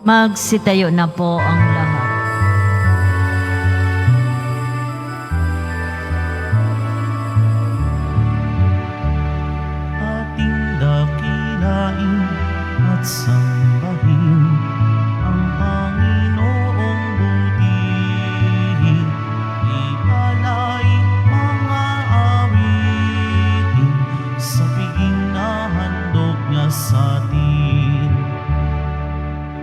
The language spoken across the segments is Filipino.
Magsitayo na po ang lahat. Ating dakilain at sambahin ang Panginoong butihin. Ialay mga awitin sa piging na handog niya sa atin.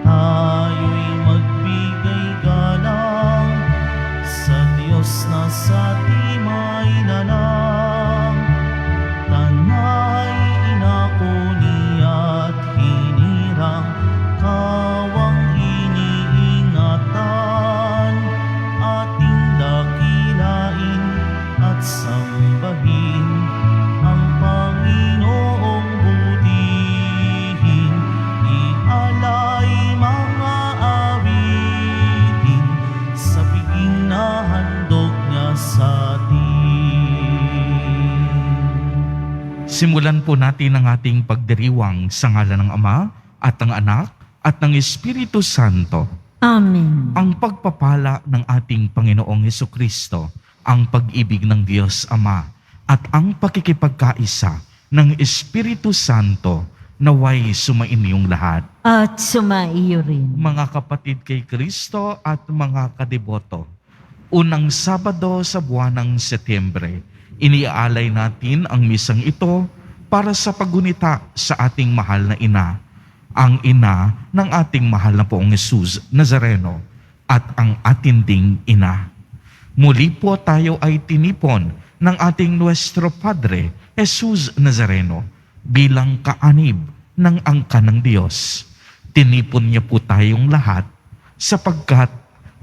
Tayo'y magbigay galang sa Diyos na sa timay lalang. Tanay inako niya't hinirang kawang iniingatan. Ating dakilain at sambahin ang Panginoong butihin. Ialay mga awitin sa piging na handog niya sa atin. Simulan po natin ang ating pagdiriwang sa ngalan ng Ama at ng Anak at ng Espiritu Santo. Amen. Ang pagpapala ng ating Panginoong Hesukristo, ang pag-ibig ng Diyos Ama at ang pakikipagkaisa ng Espiritu Santo naway sumainyong lahat. At sumaiyo rin. Mga kapatid kay Kristo at mga kadeboto, unang Sabado sa buwan ng Setyembre, iniaalay natin ang misang ito para sa paggunita sa ating mahal na ina, ang ina ng ating mahal na poong Jesus Nazareno at ang atin ding ina. Muli po tayo ay tinipon ng ating Nuestro Padre Jesus Nazareno bilang kaanib ng angkan ng Diyos. Tinipon niya po tayong lahat sapagkat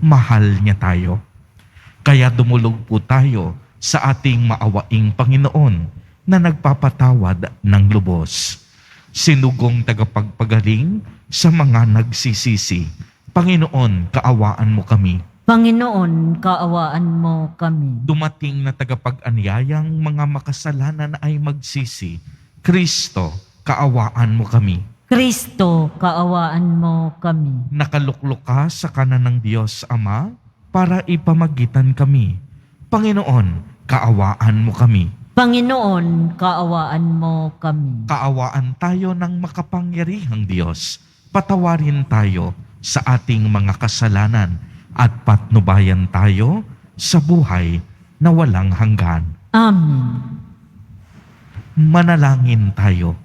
mahal niya tayo. Kaya dumulog po tayo sa ating maawaing Panginoon na nagpapatawad ng lubos. Sinugong tagapagpagaling sa mga nagsisisi. Panginoon, kaawaan mo kami. Panginoon, kaawaan mo kami. Dumating na tagapag-anyayang mga makasalanan ay magsisi. Kristo, kaawaan mo kami. Kristo, kaawaan mo kami. Nakaluklok ka sa kanan ng Diyos Ama para ipamagitan kami. Panginoon, kaawaan mo kami. Panginoon, kaawaan mo kami. Kaawaan tayo ng makapangyarihang Diyos. Patawarin tayo sa ating mga kasalanan at patnubayan tayo sa buhay na walang hanggan. Amen. Manalangin tayo.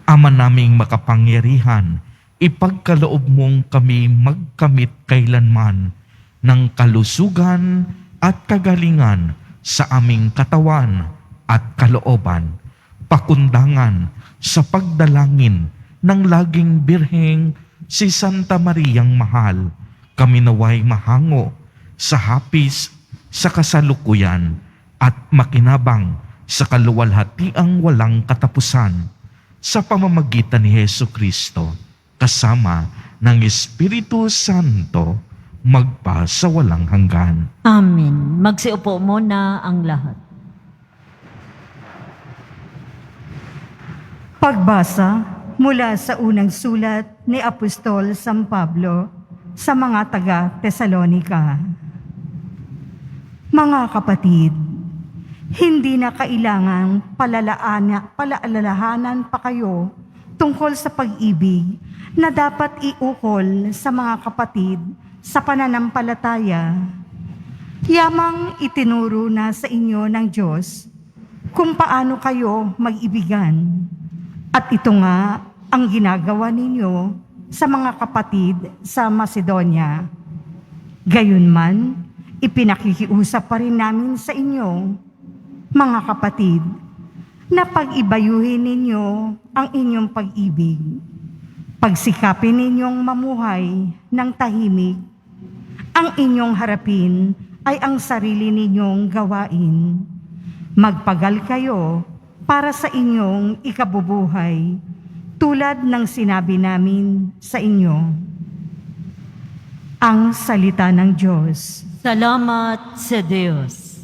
Ama naming makapangyarihan, ipagkaloob mong kami magkamit kailanman ng kalusugan at kagalingan sa aming katawan at kalooban, pakundangan sa pagdalangin ng laging birheng si Santa Mariang Mahal, kami naway mahango sa hapis sa kasalukuyan at makinabang sa kaluwalhatiang walang katapusan sa pamamagitan ni Hesukristo kasama ng Espiritu Santo magpa sa walang hanggan. Amen. Magsiupo muna ang lahat. Pagbasa mula sa unang sulat ni Apostol San Pablo sa mga taga-Tesalonika. Mga kapatid, hindi na kailangang palaalalahanan pa kayo tungkol sa pag-ibig na dapat iukol sa mga kapatid sa pananampalataya. Yamang itinuro na sa inyo ng Diyos kung paano kayo mag-ibigan. At ito nga ang ginagawa ninyo sa mga kapatid sa Macedonia. Gayunman, ipinakikiusap pa rin namin sa inyo, mga kapatid, na pag-ibayuhin ninyo ang inyong pag-ibig. Pagsikapin ninyong mamuhay ng tahimik. Ang inyong harapin ay ang sarili ninyong gawain. Magpagal kayo para sa inyong ikabubuhay, tulad ng sinabi namin sa inyo. Ang salita ng Diyos. Salamat sa Diyos.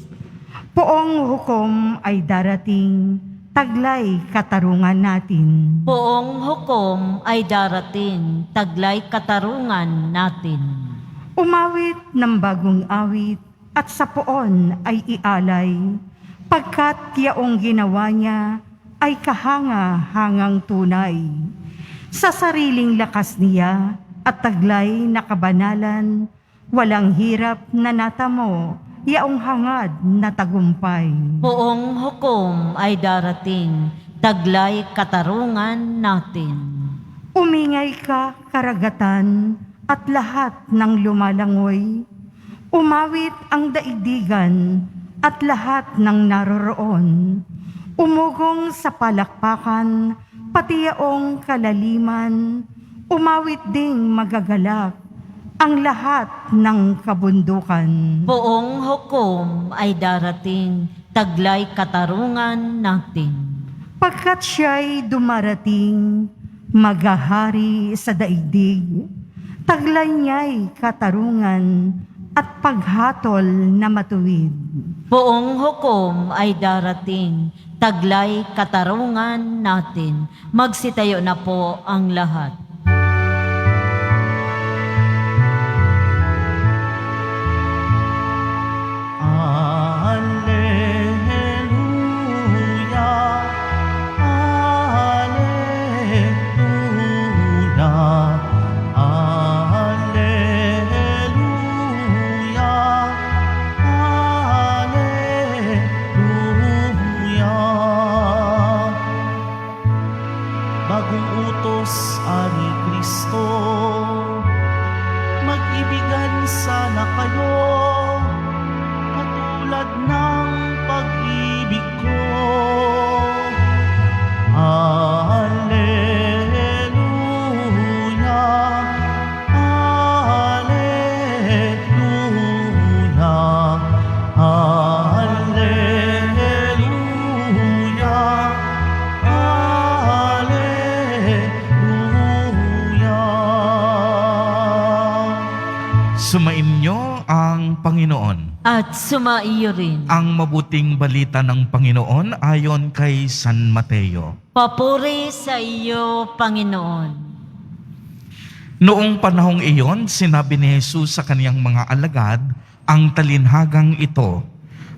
Poong hukom ay darating taglay katarungan natin. Buong hukom ay darating, taglay katarungan natin. Umawit ng bagong awit at sa poon ay ialay, pagkat yaong ginawa niya ay kahanga-hangang tunay. Sa sariling lakas niya at taglay na kabanalan, walang hirap na natamo, yaong hangad na tagumpay. Buong hukom ay darating, taglay katarungan natin. Umingay ka, karagatan, at lahat ng lumalangoy. Umawit ang daigdigan at lahat ng naroroon. Umugong sa palakpakan, pati yaong kalaliman. Umawit ding magagalak ang lahat ng kabundukan. Buong hukom ay darating, taglay katarungan natin. Pagkat siya'y dumarating, maghahari sa daigdig, taglay niya'y katarungan at paghatol na matuwid. Buong hukom ay darating, taglay katarungan natin. Magsitayo na po ang lahat. Alleluia, Alleluia, Alleluia, Alleluia. Bagong utos ani Kristo, mag-ibigan sana kayo katulad ng pag-ibig ko. Alleluia, Alleluia, Alleluia, Alleluia. Sumainyo ang Panginoon. At sumaiyo rin. Ang mabuting balita ng Panginoon ayon kay San Mateo. Papuri sa iyo, Panginoon. Noong panahong iyon, sinabi ni Jesus sa kaniyang mga alagad ang talinhagang ito.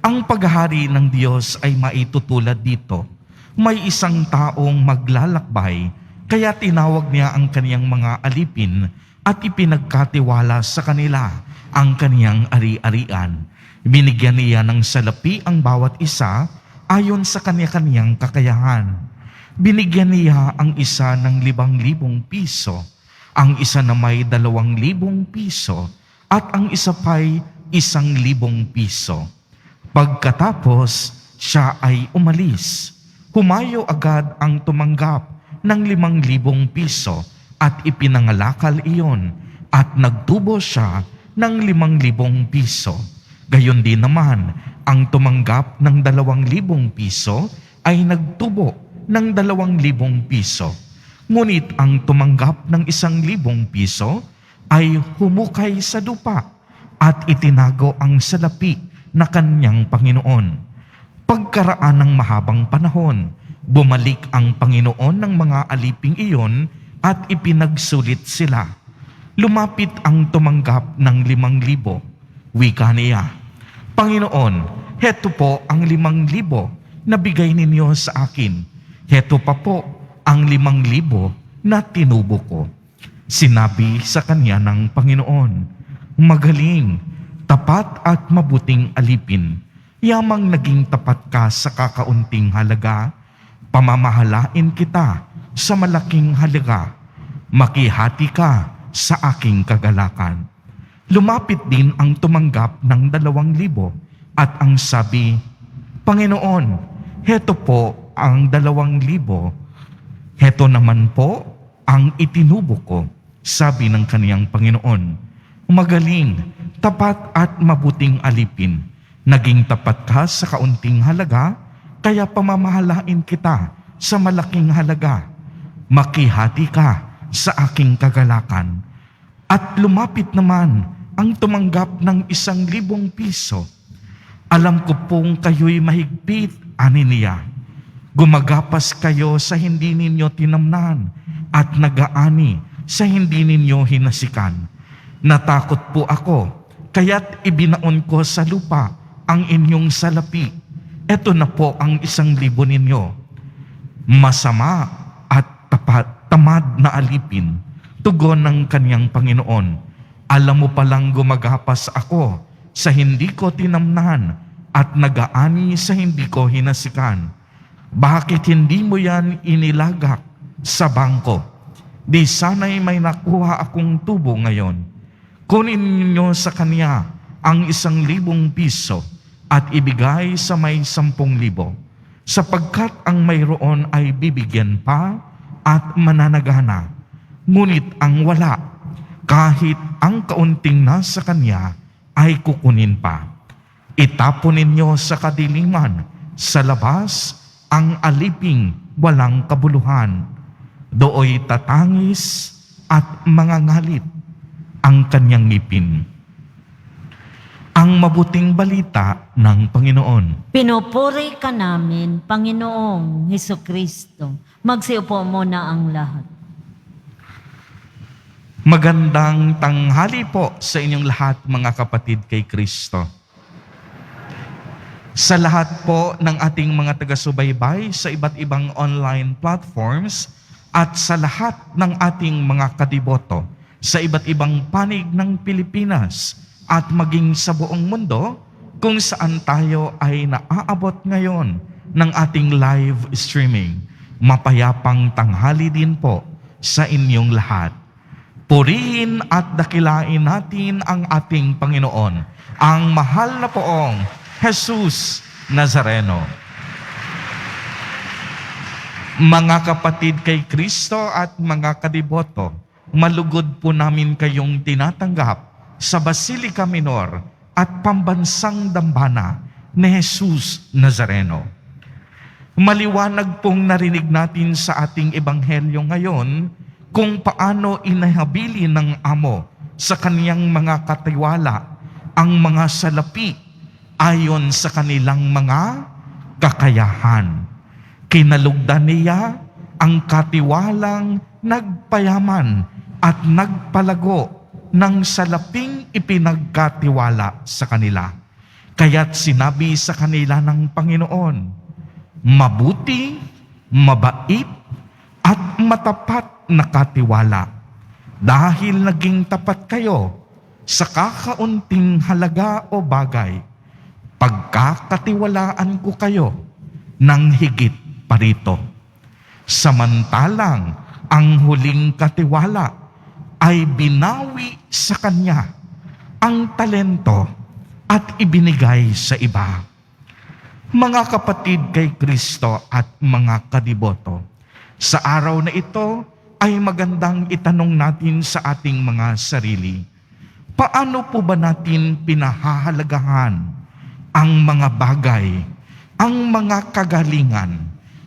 Ang paghahari ng Diyos ay maitutulad dito. May isang taong maglalakbay, kaya tinawag niya ang kaniyang mga alipin at ipinagkatiwala sa kanila ang kaniyang ari-arian. Binigyan niya ng salapi ang bawat isa ayon sa kanya-kanyang kakayahan. Binigyan niya ang isa ng 5,000 piso, ang isa na may 2,000 piso, at ang isa pa'y 1,000 piso. Pagkatapos, siya ay umalis. Humayo agad ang tumanggap ng 5,000 piso at ipinangalakal iyon at nagtubo siya ng 5,000 piso. Gayon din naman, ang tumanggap ng 2,000 piso ay nagtubo ng 2,000 piso. Ngunit ang tumanggap ng 1,000 piso ay humukay sa lupa at itinago ang salapi na kanyang Panginoon. Pagkaraan ng mahabang panahon, bumalik ang Panginoon ng mga aliping iyon at ipinagsulit sila. Lumapit ang tumanggap ng 5,000. Wika niya, Panginoon, heto po ang 5,000 na bigay ninyo sa akin. Heto pa po ang 5,000 na tinubo ko. Sinabi sa kanya ng Panginoon, magaling, tapat at mabuting alipin. Yamang naging tapat ka sa kakaunting halaga, pamamahalain kita sa malaking halaga. Makihati ka sa aking kagalakan. Lumapit din ang tumanggap ng 2,000 at ang sabi, Panginoon, heto po ang 2,000. Heto naman po ang itinubo ko. Sabi ng kaniyang Panginoon, magaling, tapat at mabuting alipin. Naging tapat ka sa kaunting halaga, kaya pamamahalain kita sa malaking halaga. Makihati ka sa aking kagalakan. At lumapit naman ang tumanggap ng 1,000 piso. Alam ko pong kayo'y mahigpit, ani niya. Gumagapas kayo sa hindi ninyo tinamnan at nagaani sa hindi ninyo hinasikan. Natakot po ako, kaya't ibinaon ko sa lupa ang inyong salapi. Ito na po ang 1,000 ninyo. Masama at tamad na alipin, tugon ng kanyang Panginoon. Alam mo palang gumagapas ako sa hindi ko tinamnan at nagaani sa hindi ko hinasikan. Bakit hindi mo yan inilagak sa bangko? Di sana'y may nakuha akong tubo ngayon. Kunin ninyo sa kanya ang 1,000 piso at ibigay sa may 10,000, sapagkat ang mayroon ay bibigyan pa at mananagana. Ngunit ang wala, kahit ang kaunting nasa kanya, ay kukunin pa. Itapon ninyo sa kadiliman, sa labas, ang aliping walang kabuluhan. Dooy tatangis at mangangalit ang kanyang ngipin. Ang mabuting balita ng Panginoon. Pinupuri ka namin, Panginoong Hesukristo. Magsiupo muna ang lahat. Magandang tanghali po sa inyong lahat, mga kapatid kay Kristo. Sa lahat po ng ating mga taga-subaybay sa iba't ibang online platforms at sa lahat ng ating mga kadiboto sa iba't ibang panig ng Pilipinas at maging sa buong mundo kung saan tayo ay naaabot ngayon ng ating live streaming. Mapayapang tanghali din po sa inyong lahat. Purihin at dakilain natin ang ating Panginoon, ang mahal na poong Jesus Nazareno. Mga kapatid kay Kristo at mga kadiboto, malugod po namin kayong tinatanggap sa Basilica Minor at Pambansang Dambana ni Jesus Nazareno. Maliwanag pong narinig natin sa ating ebanghelyo ngayon kung paano inahabili ng amo sa kaniyang mga katiwala ang mga salapi ayon sa kanilang mga kakayahan. Kinalugdan niya ang katiwalang nagpayaman at nagpalago ng salaping ipinagkatiwala sa kanila. Kaya't sinabi sa kanila ng Panginoon, mabuti, mabait, at matapat na katiwala. Dahil naging tapat kayo sa kakaunting halaga o bagay, pagkakatiwalaan ko kayo ng higit pa rito. Samantalang ang huling katiwala ay binawi sa kanya ang talento at ibinigay sa iba. Mga kapatid kay Kristo at mga kadiboto, sa araw na ito ay magandang itanong natin sa ating mga sarili, paano po ba natin pinahahalagahan ang mga bagay, ang mga kagalingan,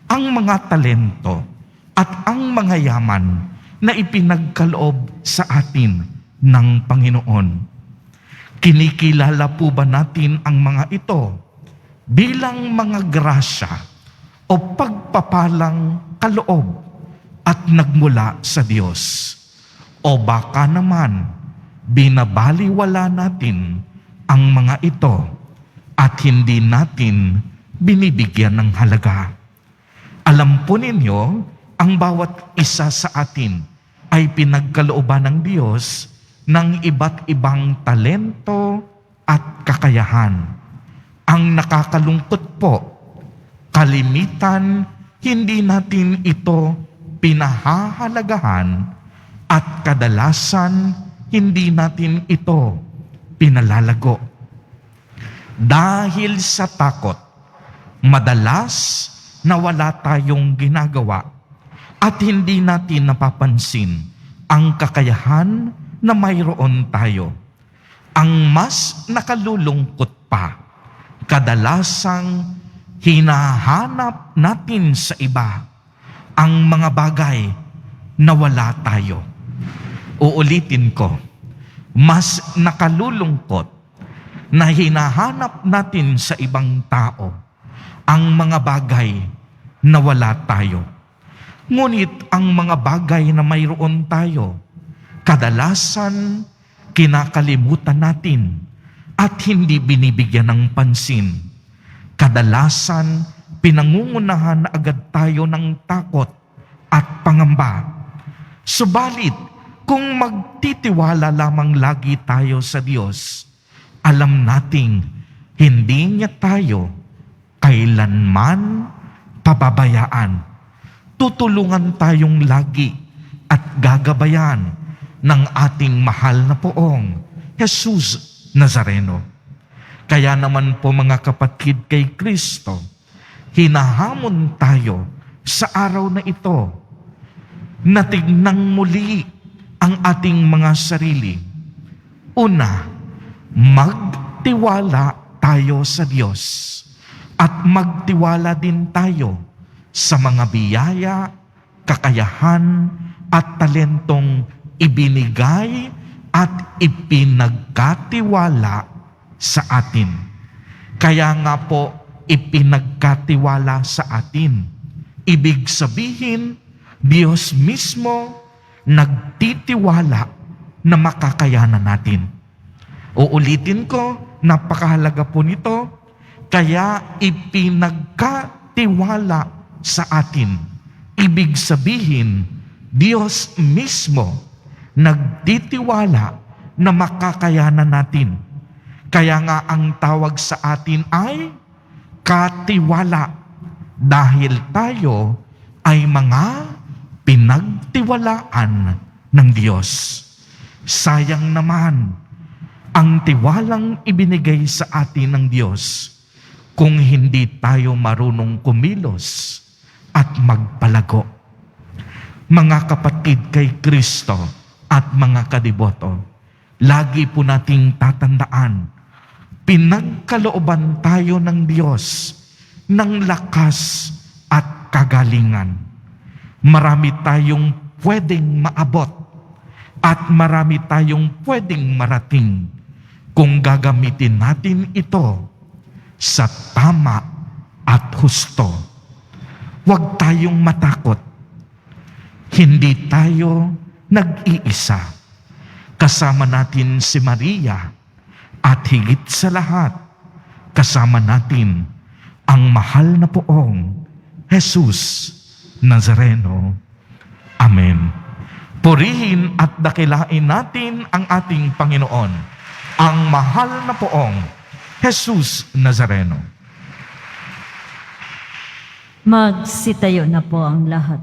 ang mga talento, at ang mga yaman na ipinagkaloob sa atin ng Panginoon? Kinikilala po ba natin ang mga ito bilang mga grasya o pagpapalang kaloob at nagmula sa Diyos? O baka naman, binabaliwala natin ang mga ito at hindi natin binibigyan ng halaga. Alam po ninyo, ang bawat isa sa atin ay pinagkalooban ng Diyos ng iba't ibang talento at kakayahan. Ang nakakalungkot po, kalimitan, hindi natin ito pinahahalagahan at kadalasan hindi natin ito pinalalago. Dahil sa takot, madalas na wala tayong ginagawa at hindi natin napapansin ang kakayahan na mayroon tayo. Ang mas nakalulungkot pa, kadalasang hinahanap natin sa iba ang mga bagay na wala tayo. Uulitin ko, mas nakalulungkot na hinahanap natin sa ibang tao ang mga bagay na wala tayo. Ngunit ang mga bagay na mayroon tayo, kadalasan kinakalimutan natin at hindi binibigyan ng pansin. Kadalasan pinangungunahan na agad tayo ng takot at pangamba. Subalit, kung magtitiwala lamang lagi tayo sa Diyos, alam nating hindi niya tayo kailanman pababayaan. Tutulungan tayong lagi at gagabayan ng ating mahal na poong Jesus Nazareno. Kaya naman po mga kapatid kay Kristo, hinahamon tayo sa araw na ito na tignang muli ang ating mga sarili. Una, magtiwala tayo sa Diyos at magtiwala din tayo sa mga biyaya, kakayahan at talentong ibinigay at ipinagkatiwala sa atin. Kaya nga po, ipinagkatiwala sa atin. Ibig sabihin, Diyos mismo nagtitiwala na makakayanan natin. Uulitin ko, napakahalaga po nito, kaya ipinagkatiwala sa atin. Ibig sabihin, Diyos mismo nagtitiwala na makakayanan natin. Kaya nga ang tawag sa atin ay katiwala dahil tayo ay mga pinagtiwalaan ng Diyos. Sayang naman ang tiwalang ibinigay sa atin ng Diyos kung hindi tayo marunong kumilos at magpalago. Mga kapatid kay Kristo at mga kadiboto, lagi po nating tatandaan, pinagkalooban tayo ng Diyos ng lakas at kagalingan. Marami tayong pwedeng maabot at marami tayong pwedeng marating kung gagamitin natin ito sa tama at husto. Huwag tayong matakot. Hindi tayo nag-iisa. Kasama natin si Maria at higit sa lahat, kasama natin ang mahal na poong Jesus Nazareno. Amen. Purihin at dakilain natin ang ating Panginoon, ang mahal na poong Jesus Nazareno. Magsitayo na po ang lahat.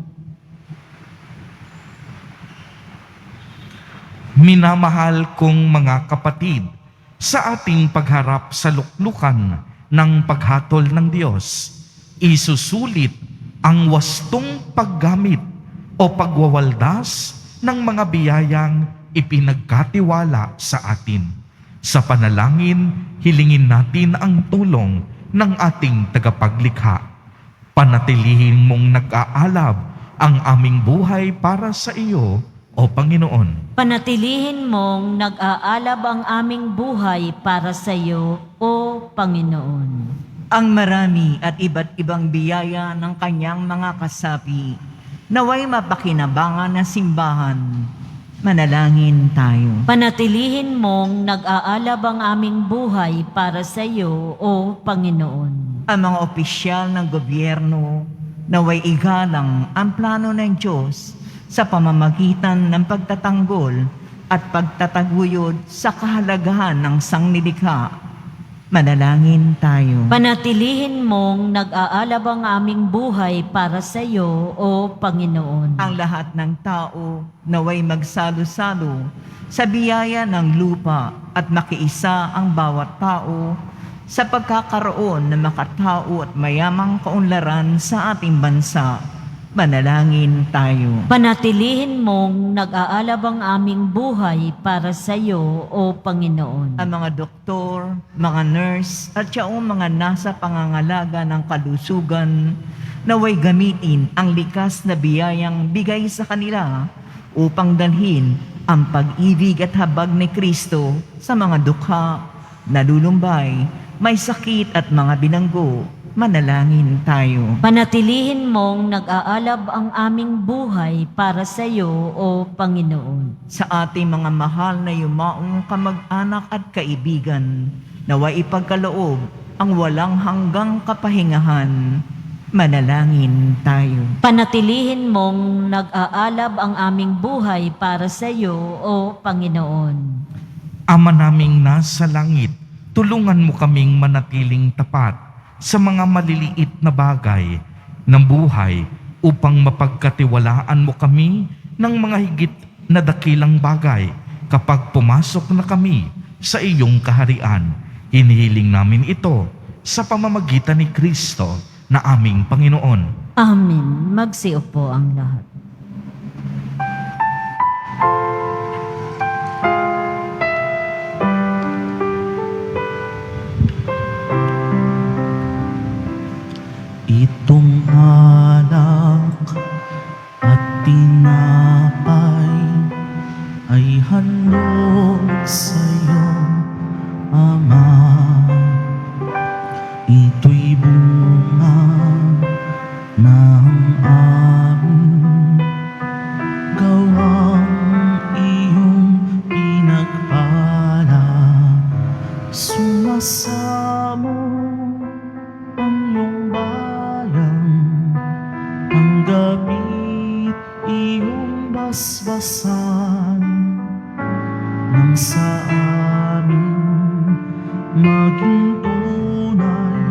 Minamahal kong mga kapatid, sa ating pagharap sa luklukan ng paghatol ng Diyos, isusulit ang wastong paggamit o pagwawaldas ng mga biyayang ipinagkatiwala sa atin. Sa panalangin, hilingin natin ang tulong ng ating tagapaglikha. Panatilihin mong nag-aalab ang aming buhay para sa iyo, O Panginoon. Panatilihin mong nag-aalab ang aming buhay para sa iyo, O Panginoon. Ang marami at iba't ibang biyaya ng kanyang mga kasapi, naway mapakinabangan na simbahan. Manalangin tayo. Panatilihin mong nag-aalab ang aming buhay para sa iyo, O Panginoon. Ang mga opisyal ng gobyerno, naway igalang ang plano ng Diyos sa pamamagitan ng pagtatanggol at pagtataguyod sa kahalagahan ng sangnilikha. Manalangin tayo. Panatilihin mong nag-aalab ang aming buhay para sa iyo, O Panginoon. Ang lahat ng tao naway magsalo-salo sa biyaya ng lupa at makiisa ang bawat tao sa pagkakaroon ng makatao at mayamang kaunlaran sa ating bansa. Manalangin tayo. Panatilihin mong nag-aalab ang aming buhay para sa iyo, O Panginoon. Ang mga doktor, mga nurse, at yaong mga nasa pangangalaga ng kalusugan, naway gamitin ang likas na biyayang bigay sa kanila upang dalhin ang pag-ibig at habag ni Kristo sa mga dukha, nalulumbay, may sakit at mga binanggo, manalangin tayo. Panatilihin mong nag-aalab ang aming buhay para sa iyo, O Panginoon. Sa ating mga mahal na yumaong kamag-anak at kaibigan, naway ipagkaloob ang walang hanggang kapahingahan. Manalangin tayo. Panatilihin mong nag-aalab ang aming buhay para sa iyo, O Panginoon. Ama naming nasa langit, tulungan mo kaming manatiling tapat sa mga maliliit na bagay ng buhay upang mapagkatiwalaan mo kami ng mga higit na dakilang bagay kapag pumasok na kami sa iyong kaharian. Hinihiling namin ito sa pamamagitan ni Kristo na aming Panginoon. Amen. Magsiupo ang lahat. Itong alak at tinapay ay handog sa'yo, Ama. Ito'y bunga ng aming gawang iyong pinagpala. Sumasamo ang iyong bayan, ang gabi't iyong basbasan, nang sa amin maging tunay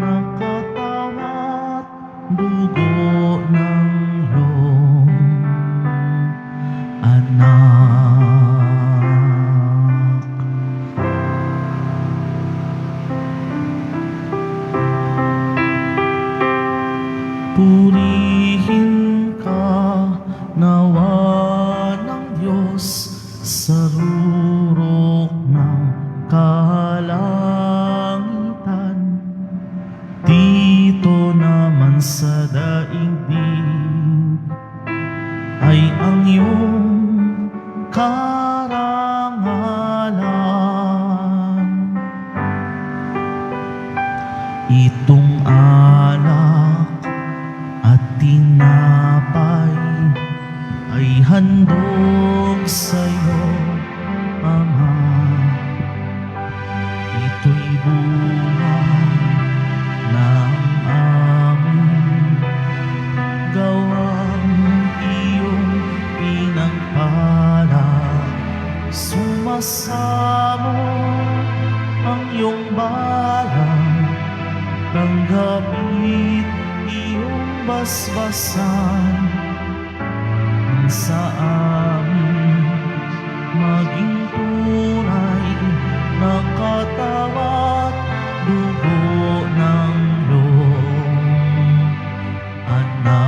na katawat dugo ng iyong anak. Purihin ka nawa ng Diyos sa rurok ng kalangitan. Dito naman sa daigdig ay ang iyong karangalan. Itong alak at tinapay ay handog sa'yo, Ama. Ito'y bunga ng aming gawang iyong pinagpala. Sumasamo ang iyong balang, tanggapit iyong basbasan, nang sa amin maging tunay na katawat dugo ng iyong anak.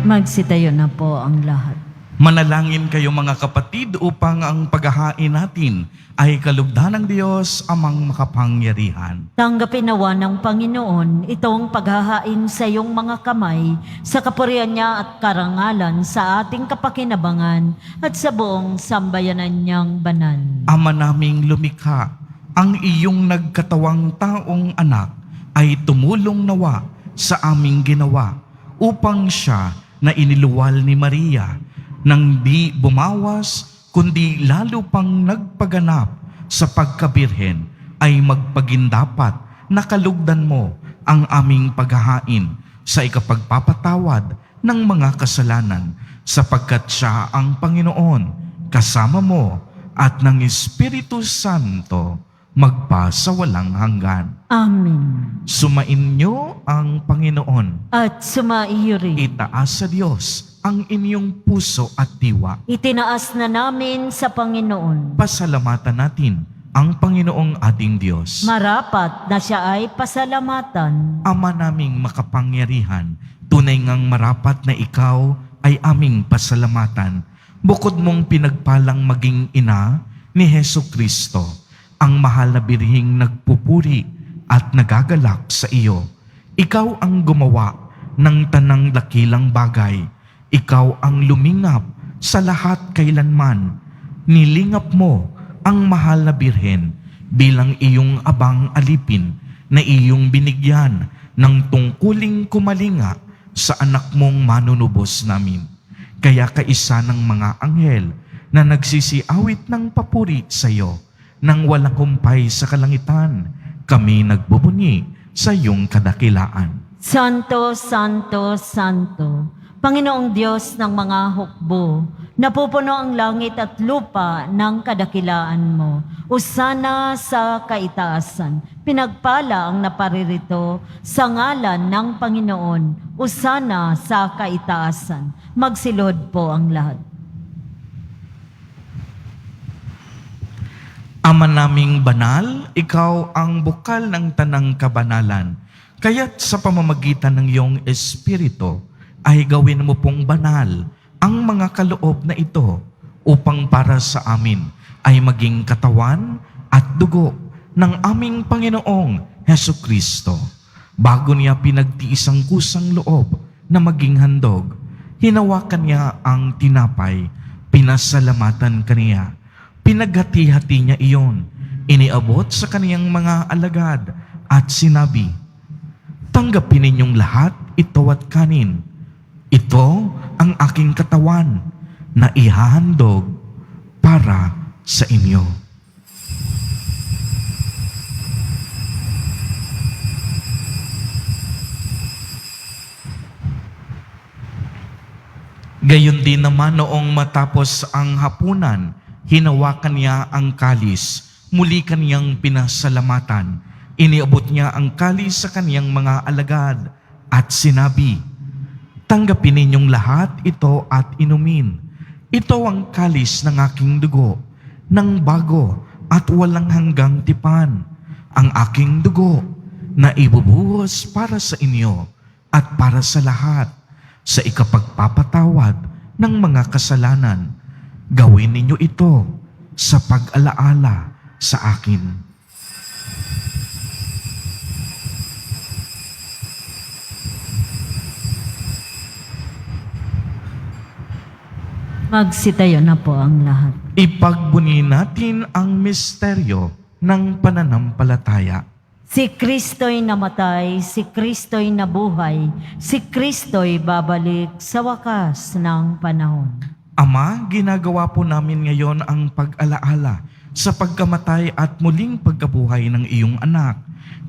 Magsitayo na po ang lahat. Manalangin kayo mga kapatid upang ang paghahain natin ay kalugdan ng Diyos amang makapangyarihan. Tanggapin nawa ng Panginoon itong paghahain sa iyong mga kamay sa kapurihan niya at karangalan sa ating kapakinabangan at sa buong sambayanan niyang banal. Ama naming lumikha, ang iyong nagkatawang taong anak ay tumulong nawa sa aming ginawa upang siya na iniluwal ni Maria nang di bumawas kundi lalo pang nagpaganap sa pagkabirhen ay magpagindapat na kalugdan mo ang aming paghahain sa ikapagpapatawad ng mga kasalanan sapagkat siya ang Panginoon kasama mo at ng Espiritu Santo magpasawalang hanggan. Amen. Sumainyo ang Panginoon. At sumaiyo rin. Itaas sa Diyos ang inyong puso at diwa. Itinaas na namin sa Panginoon. Pasalamatan natin ang Panginoong ating Diyos. Marapat na siya ay pasalamatan. Ama naming makapangyarihan, tunay ngang marapat na ikaw ay aming pasalamatan. Bukod mong pinagpalang maging ina ni Hesu Kristo, ang mahal na birhing nagpupuri at nagagalak sa iyo. Ikaw ang gumawa ng tanang dakilang bagay. Ikaw ang lumingap sa lahat kailanman nilingap mo ang mahal na birhen bilang iyong abang alipin na iyong binigyan ng tungkuling kumalinga sa anak mong manunubos namin. Kaya kaisa ng mga anghel na nagsisiawit ng papuri sa iyo, nang walang humpay sa kalangitan, kami nagbubunyi sa iyong kadakilaan. Santo, Santo, Santo, Panginoong Diyos ng mga hukbo, napupuno ang langit at lupa ng kadakilaan mo. Usana sa kaitaasan, pinagpala ang naparirito sa ngalan ng Panginoon. Usana sa kaitaasan, magsilod po ang lahat. Ama naming banal, ikaw ang bukal ng tanang kabanalan. Kaya't sa pamamagitan ng iyong Espiritu, ay gawin mo pong banal ang mga kaloob na ito upang para sa amin ay maging katawan at dugo ng aming Panginoong Hesu Kristo. Bago niya pinagtiis ang kusang loob na maging handog, hinawakan niya ang tinapay, pinasalamatan kaniya, pinaghati-hati niya iyon, iniabot sa kaniyang mga alagad at sinabi, "Tanggapin ninyong lahat ito at kanin. Ito ang aking katawan na ihahandog para sa inyo." Gayon din naman noong matapos ang hapunan, hinawakan niya ang kalis, muli kaniyang pinasalamatan. Iniabot niya ang kalis sa kaniyang mga alagad at sinabi, "Tanggapin ninyong lahat ito at inumin. Ito ang kalis ng aking dugo, ng bago at walang hanggang tipan. Ang aking dugo na ibubuhos para sa inyo at para sa lahat sa ikapagpapatawad ng mga kasalanan. Gawin ninyo ito sa pag-alaala sa akin." Magsitayo na po ang lahat. Ipagbuni natin ang misteryo ng pananampalataya. Si Kristo'y namatay, si Kristo'y nabuhay, si Kristo'y babalik sa wakas ng panahon. Ama, ginagawa po namin ngayon ang pag-alaala sa pagkamatay at muling pagkabuhay ng iyong anak.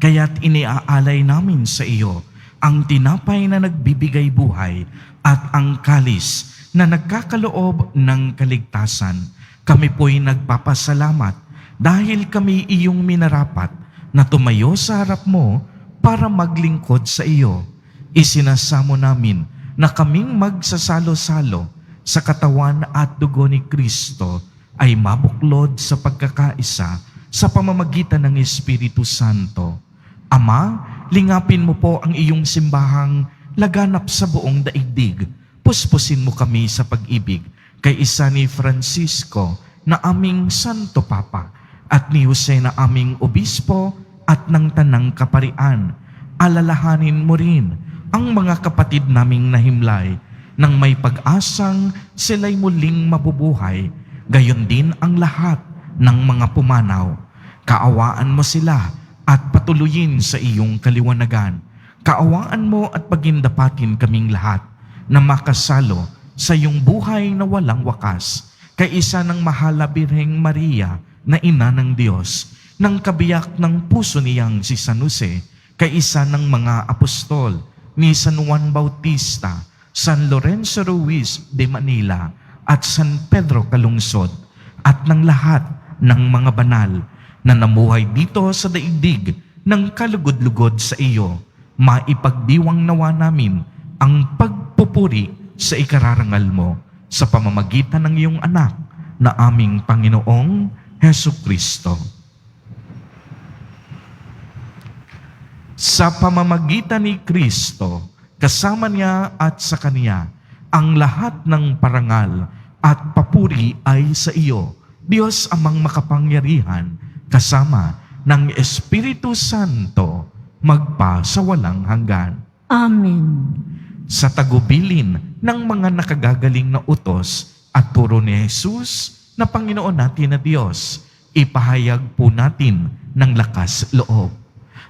Kaya't iniaalay namin sa iyo ang tinapay na nagbibigay buhay at ang kalis na nagkakaloob ng kaligtasan. Kami po'y nagpapasalamat dahil kami iyong minarapat na tumayo sa harap mo para maglingkod sa iyo. Isinasamo namin na kaming magsasalo-salo sa katawan at dugo ni Kristo ay mabuklod sa pagkakaisa sa pamamagitan ng Espiritu Santo. Ama, lingapin mo po ang iyong simbahang laganap sa buong daigdig. Puspusin mo kami sa pag-ibig kay isa ni Francisco na aming Santo Papa at ni Jose na aming Obispo at ng Tanang Kaparian. Alalahanin mo rin ang mga kapatid naming nahimlay nang may pag-asang sila'y muling mabubuhay, gayon din ang lahat ng mga pumanaw. Kaawaan mo sila at patuloyin sa iyong kaliwanagan. Kaawaan mo at pagindapatin kaming lahat na makasalo sa iyong buhay na walang wakas, kay isa ng mahal na Birheng Maria na ina ng Diyos, ng kabiyak ng puso niyang si San Jose, kay isa ng mga apostol ni San Juan Bautista, San Lorenzo Ruiz de Manila, at San Pedro Calungsod, at ng lahat ng mga banal na namuhay dito sa daigdig ng kalugod-lugod sa iyo. Maipagdiwang nawa namin ang pagpupuri sa ikararangal mo sa pamamagitan ng iyong anak na aming Panginoong Hesu Kristo. Sa pamamagitan ni Kristo, kasama niya at sa Kanya, ang lahat ng parangal at papuri ay sa iyo, Diyos amang makapangyarihan, kasama ng Espiritu Santo, magpa sa walang hanggan. Amen. Sa tagubilin ng mga nakagagaling na utos at turo ni Jesus, na Panginoon natin na Diyos, ipahayag po natin ng lakas loob.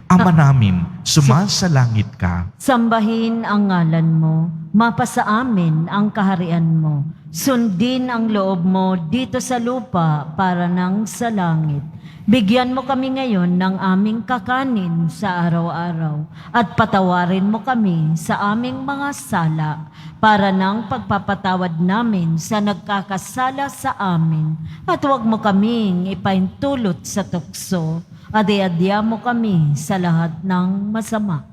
Ama namin, sumasalangit ka. Sambahin ang ngalan mo, mapasa amin ang kaharian mo. Sundin ang loob mo dito sa lupa para nang sa langit. Bigyan mo kami ngayon ng aming kakanin sa araw-araw at patawarin mo kami sa aming mga sala para nang pagpapatawad namin sa nagkakasala sa amin. At huwag mo kaming ipaintulot sa tukso at iadya mo kami sa lahat ng masama.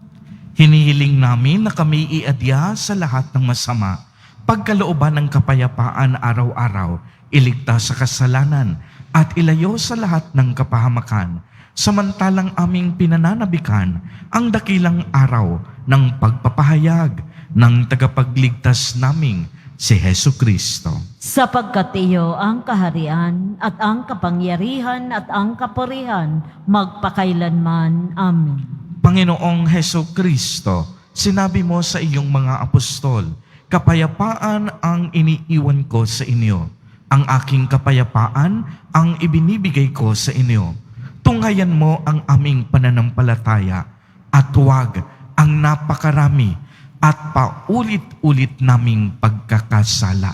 Hinihiling namin na kami iadya sa lahat ng masama, pagkalooban ng kapayapaan araw-araw, iligtas sa kasalanan, at ilayo sa lahat ng kapahamakan, samantalang aming pinananabikan ang dakilang araw ng pagpapahayag ng tagapagligtas naming si Hesu Kristo. Sapagkat iyo ang kaharian at ang kapangyarihan at ang kapurihan magpakailanman. Amen. Panginoong Hesu Kristo, sinabi mo sa iyong mga apostol, kapayapaan ang iniiwan ko sa inyo. Ang aking kapayapaan ang ibinibigay ko sa inyo. Tunghayan mo ang aming pananampalataya at huwag ang napakarami at paulit-ulit naming pagkakasala.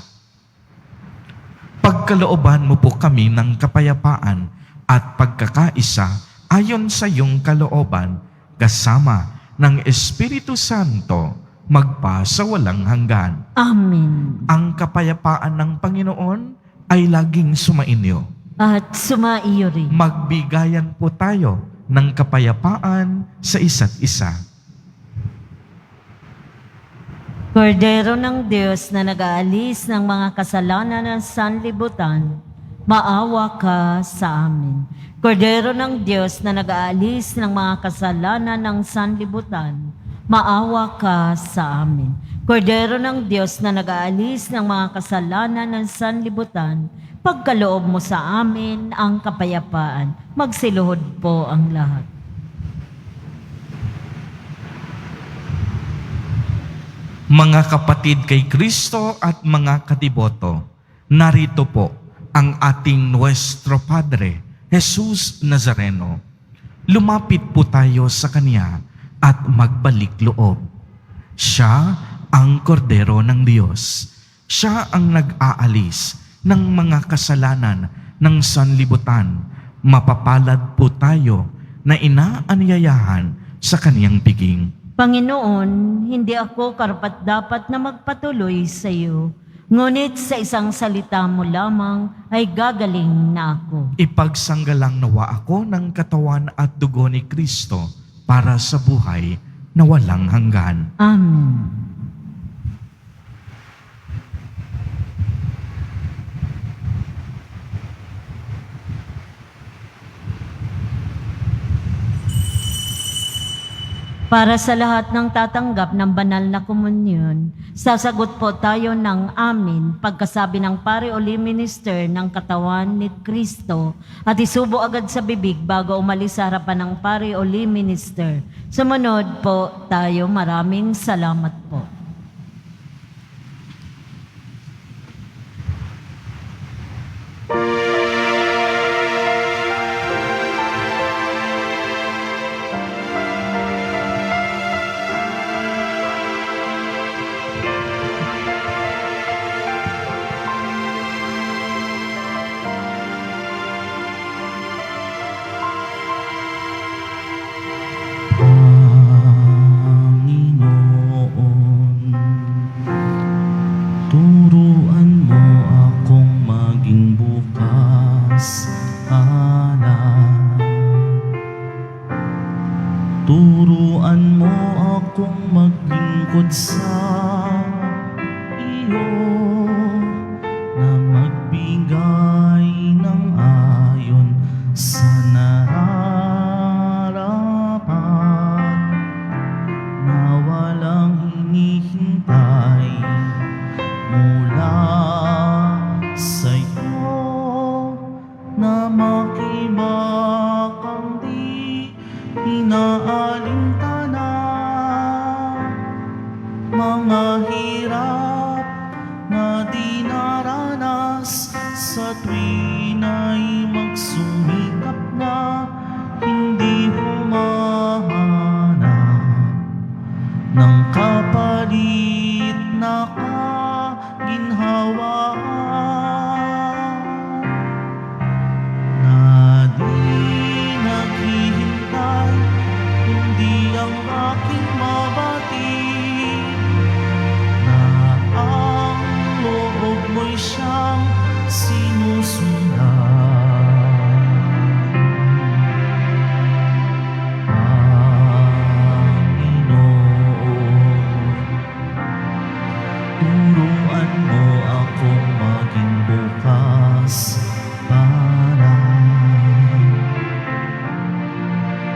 Pagkalooban mo po kami ng kapayapaan at pagkakaisa ayon sa iyong kalooban, kasama ng Espiritu Santo, magpa sa walang hanggan. Amen. Ang kapayapaan ng Panginoon ay laging sumainyo. At sumaiyo rin. Magbigayan po tayo ng kapayapaan sa isa't isa. Kordero ng Diyos na nag-aalis ng mga kasalanan ng sanlibutan, maawa ka sa amin. Kordero ng Diyos na nag-aalis ng mga kasalanan ng sanlibutan, maawa ka sa amin. Kordero ng Diyos na nag-aalis ng mga kasalanan ng sanlibutan, pagkaloob mo sa amin ang kapayapaan. Magsiluhod po ang lahat. Mga kapatid kay Kristo at mga kadiboto, narito po ang ating Nuestro Padre, Jesus Nazareno. Lumapit po tayo sa Kanya at magbalik loob. Siya ang kordero ng Diyos. Siya ang nag-aalis ng mga kasalanan ng sanlibutan. Mapapalad po tayo na inaanyayahan sa Kaniyang piging. Panginoon, hindi ako karapat-dapat na magpatuloy sa iyo, ngunit sa isang salita mo lamang ay gagaling na ako. Ipagsanggalang nawa ako ng katawan at dugo ni Kristo para sa buhay na walang hanggan. Amen. Para sa lahat ng tatanggap ng banal na komunyon, sasagot po tayo ng amin pagkasabi ng pari o lay minister ng katawan ni Kristo at isubo agad sa bibig bago umalis sa harapan ng pari o lay minister. Sumunod po tayo. Maraming salamat po. Panginoon, turuan mo akong maging bukas alay. Turuan mo akong maglingkod sa iyo, na magbigay ng ayon sa nararapat, na walang hinihintay mula sa iyo, na makibakang di inaalintana, mga hirap na dinaranas sa tuwina'y magsumikap na hindi humahanap ng kapalit na kaginhawaan na di naghihintay kundi ang aking mabati na ang loob mo'y siyang sinusundan. Turuan mo akong maging bukas para.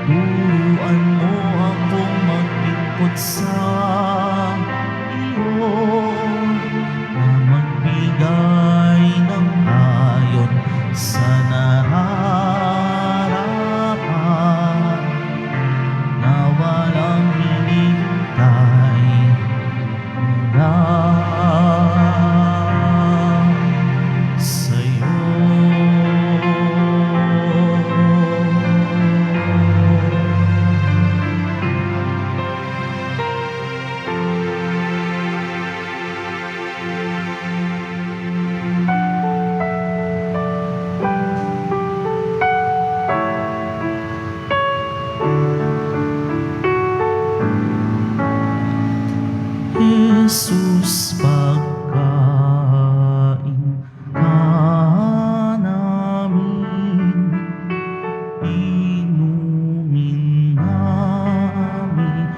Turuan mo akong maglingkod sa iyo, na magbigay ng ayon sa nararapat, na walang hinihintay mula sa'yo. Jesus, pagkain ka namin, inumin namin,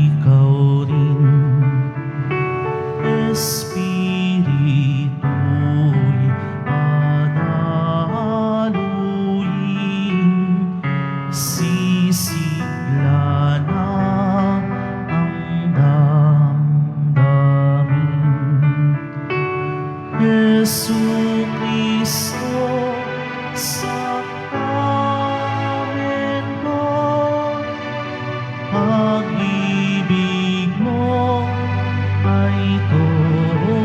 ikaw rin. Espiritu'y padaluin, sisigla na ang damdamin. Jesucristo, sakramento, pag-ibig mo ay totoo.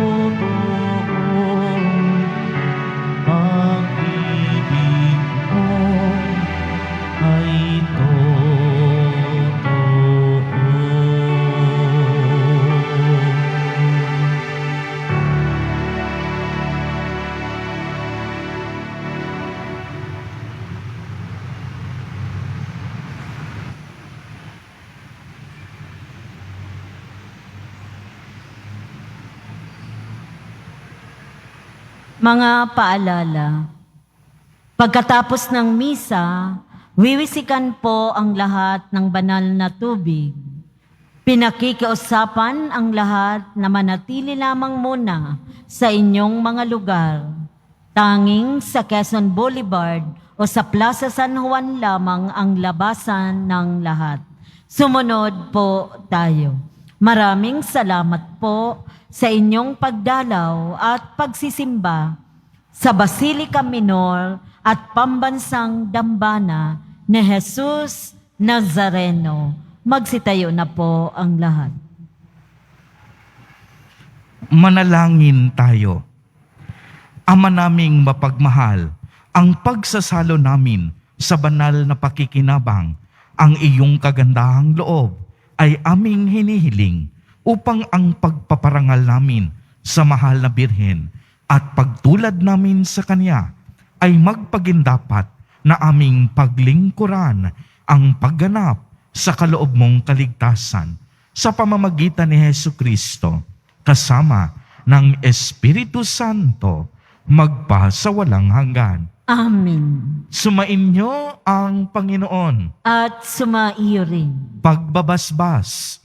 Pag-ibig mo ay Mga paalala. Pagkatapos ng misa, wiwisikan po ang lahat ng banal na tubig. Pinakikiusapan ang lahat na manatili lamang muna sa inyong mga lugar. Tanging sa Quezon Boulevard o sa Plaza San Juan lamang ang labasan ng lahat. Sumunod po tayo. Maraming salamat po sa inyong pagdalaw at pagsisimba sa Basilica Minor at Pambansang Dambana ni Jesus Nazareno. Magsitayo na po ang lahat. Manalangin tayo. Ama naming mapagmahal, ang pagsasalo namin sa banal na pakikinabang, ang iyong kagandahang loob ay aming hinihiling upang ang pagpaparangal namin sa mahal na Birhen at pagtulad namin sa Kanya ay magpagindapat na aming paglingkuran ang pagganap sa kaloob mong kaligtasan sa pamamagitan ni Jesucristo kasama ng Espiritu Santo magpa sa walang hanggan. Amen. Sumainyo ang Panginoon. At sumaiyo rin. Pagbabasbas.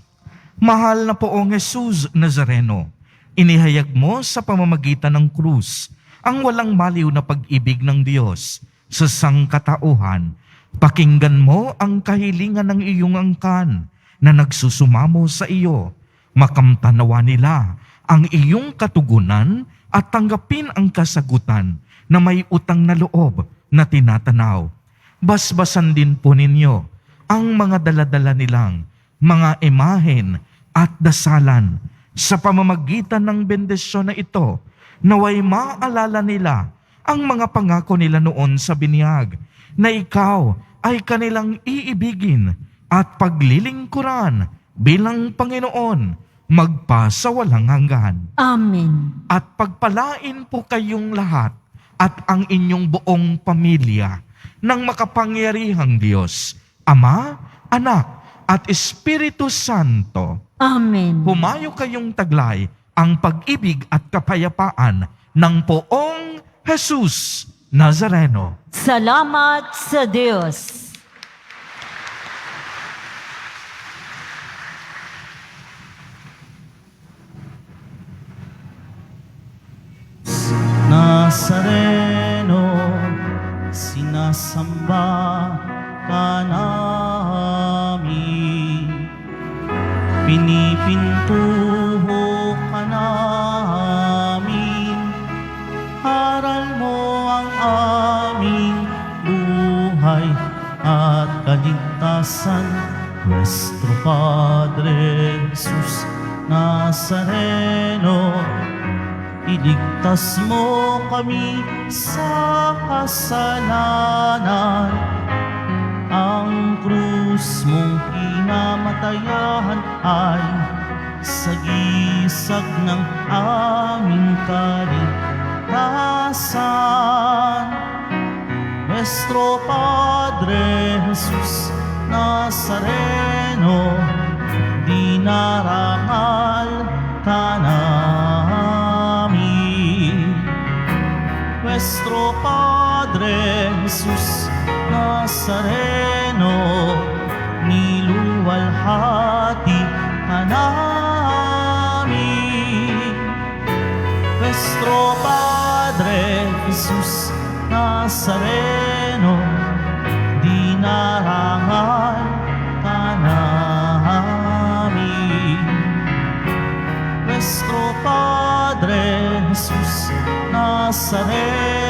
Mahal na poong Jesus Nazareno, inihayag mo sa pamamagitan ng krus ang walang maliw na pag-ibig ng Diyos sa sangkatauhan. Pakinggan mo ang kahilingan ng iyong angkan na nagsusumamo sa iyo. Makamtanawa nila ang iyong katugunan at tanggapin ang kasagutan na may utang na loob na tinatanaw. Basbasan din po ninyo ang mga daladala nilang mga imahen at dasalan sa pamamagitan ng bendisyon na ito. Naway maalala nila ang mga pangako nila noon sa binyag, na ikaw ay kanilang iibigin at paglilingkuran bilang Panginoon magpasawalang hanggan. Amen. At pagpalain po kayong lahat at ang inyong buong pamilya ng makapangyarihang Diyos, Ama, Anak, at Espiritu Santo. Amen. Humayo kayong taglay ang pag-ibig at kapayapaan ng Poong Jesus Nazareno. Salamat sa Diyos. Nazareno, sinasamba ka namin, pinipintuho ka namin, aral mo ang aming buhay at kaligtasan. Nuestro Padre Jesus Nazareno, iligtas mo kami sa kasalanan. Ang krus mong pinamatayan ay sagisag ng aming kaligtasan. Nuestro Padre Jesus Nazareno, dinarangal ka namin. Nuestro Padre Jesus Nazareno, niluwalhati ka namin. Nuestro Padre Jesus Nazareno, dinarangal ka namin. Nuestro Padre Jesus Nazareno,